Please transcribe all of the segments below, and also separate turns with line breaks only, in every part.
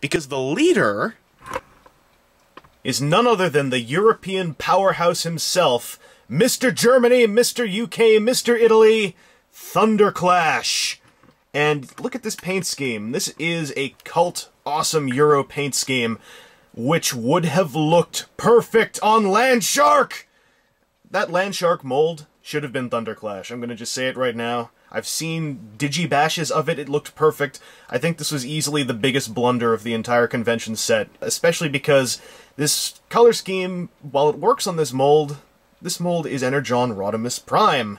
because the leader is none other than the European powerhouse himself, Mr. Germany, Mr. UK, Mr. Italy, Thunderclash. And look at this paint scheme. This is a cult awesome Euro paint scheme, which would have looked perfect on Landshark! That Landshark mold should have been Thunderclash. I'm gonna just say it right now. I've seen digibashes of it, it looked perfect. I think this was easily the biggest blunder of the entire convention set, especially because this color scheme, while it works on this mold is Energon Rodimus Prime,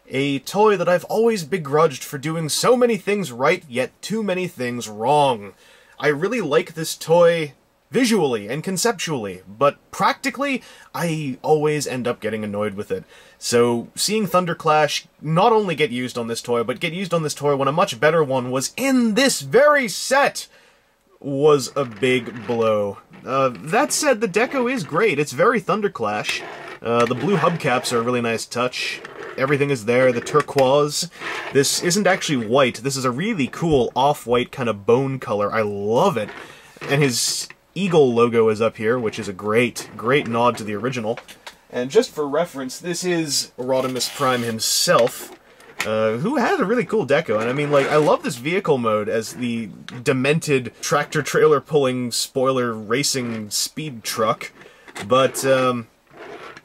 a toy that I've always begrudged for doing so many things right, yet too many things wrong. I really like this toy visually and conceptually, but practically, I always end up getting annoyed with it. So, seeing Thunderclash not only get used on this toy, but get used on this toy when a much better one was in this very set, was a big blow. That said, the deco is great. It's very Thunderclash. The blue hubcaps are a really nice touch. Everything is there, the turquoise. This isn't actually white, this is a really cool off-white kind of bone color. I love it. And his eagle logo is up here, which is a great nod to the original. And just for reference, this is Rodimus Prime himself, who has a really cool deco. And I mean, like, I love this vehicle mode as the demented tractor-trailer pulling spoiler racing speed truck. But,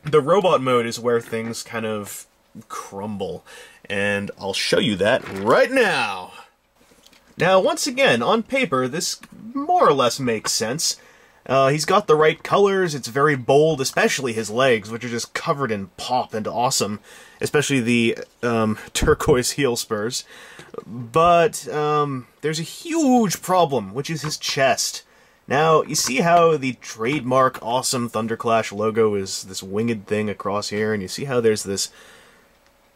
the robot mode is where things kind of crumble. And I'll show you that right now. Now, once again, on paper, this more or less makes sense. He's got the right colors, it's very bold, especially his legs, which are just covered in pop and awesome, especially the turquoise heel spurs. But there's a huge problem, which is his chest. Now, you see how the trademark awesome Thunderclash logo is this winged thing across here, and you see how there's this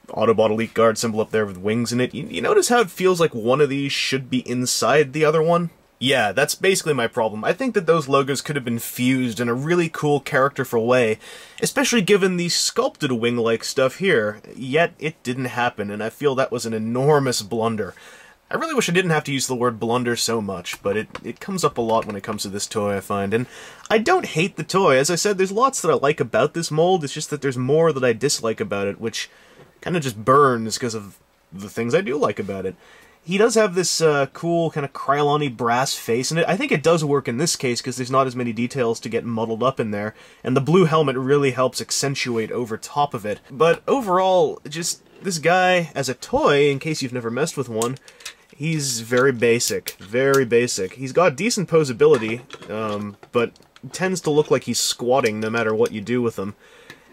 Autobot Elite Guard symbol up there with wings in it? You notice how it feels like one of these should be inside the other one? Yeah, that's basically my problem. I think that those logos could have been fused in a really cool, characterful way, especially given the sculpted wing-like stuff here, yet it didn't happen, and I feel that was an enormous blunder. I really wish I didn't have to use the word blunder so much, but it comes up a lot when it comes to this toy, I find, and I don't hate the toy. As I said, there's lots that I like about this mold, it's just that there's more that I dislike about it, which kind of just burns because of the things I do like about it. He does have this cool kind of Krylon-y brass face, and I think it does work in this case because there's not as many details to get muddled up in there, and the blue helmet really helps accentuate over top of it. But overall, just this guy, as a toy, in case you've never messed with one, he's very basic, very basic. He's got decent posability, but tends to look like he's squatting no matter what you do with him.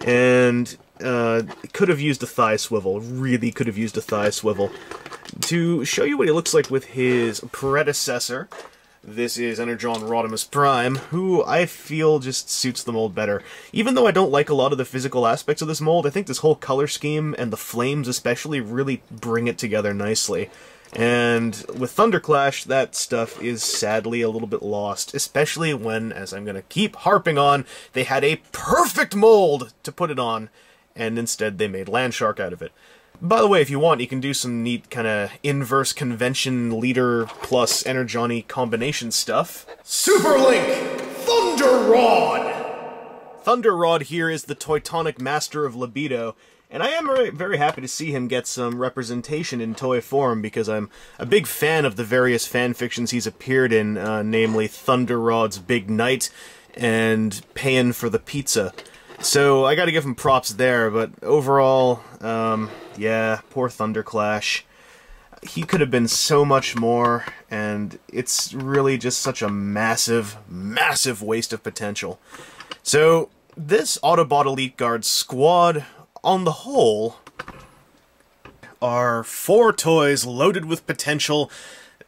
And could have used a thigh swivel, really could have used a thigh swivel. To show you what he looks like with his predecessor, this is Energon Rodimus Prime, who I feel just suits the mold better. Even though I don't like a lot of the physical aspects of this mold, I think this whole color scheme, and the flames especially, really bring it together nicely. And with Thunderclash, that stuff is sadly a little bit lost, especially when, as I'm going to keep harping on, they had a perfect mold to put it on, and instead they made Landshark out of it. By the way, if you want, you can do some neat kind of inverse convention leader plus Energon-y combination stuff. Super Link Thunder Rod! Thunder Rod here is the Teutonic Master of Libido, and I am very happy to see him get some representation in toy form, because I'm a big fan of the various fanfictions he's appeared in, namely Thunder Rod's Big Night and Payin' for the Pizza. So I gotta give him props there, but overall, yeah, poor Thunderclash. He could have been so much more, and it's really just such a massive, massive waste of potential. So, this Autobot Elite Guard squad, on the whole, are 4 toys loaded with potential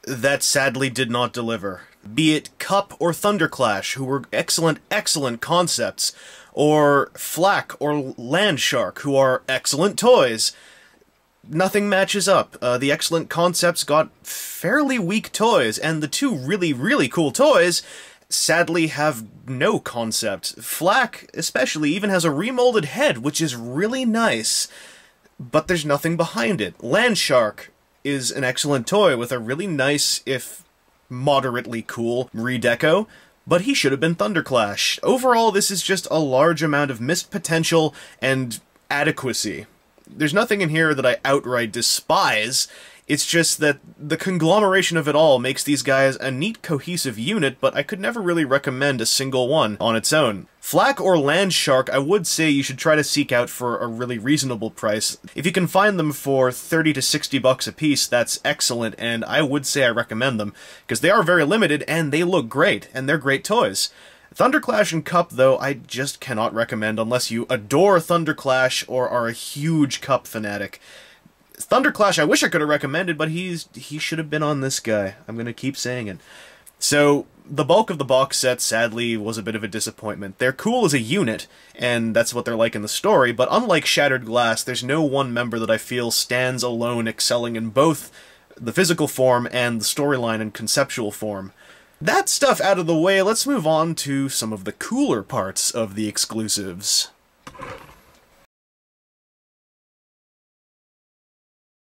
that sadly did not deliver. Be it Cup or Thunderclash, who were excellent, excellent concepts, or Flak or Landshark, who are excellent toys. Nothing matches up. The excellent concepts got fairly weak toys, and the 2 really, really cool toys sadly have no concept. Flak, especially, even has a remolded head, which is really nice, but there's nothing behind it. Landshark is an excellent toy with a really nice, if moderately cool redeco, but he should have been Thunderclash. Overall, this is just a large amount of missed potential and adequacy. There's nothing in here that I outright despise. It's just that the conglomeration of it all makes these guys a neat, cohesive unit, but I could never really recommend a single one on its own. Flak or Landshark, I would say you should try to seek out for a really reasonable price. If you can find them for 30 to 60 bucks a piece, that's excellent, and I would say I recommend them, because they are very limited, and they look great, and they're great toys. Thunderclash and Cup, though, I just cannot recommend unless you adore Thunderclash or are a huge Cup fanatic. Thunderclash I wish I could have recommended, but he should have been on this guy. I'm gonna keep saying it. So, the bulk of the box set, sadly, was a bit of a disappointment. They're cool as a unit, and that's what they're like in the story, but unlike Shattered Glass, there's no one member that I feel stands alone excelling in both the physical form and the storyline and conceptual form. That stuff out of the way, let's move on to some of the cooler parts of the exclusives.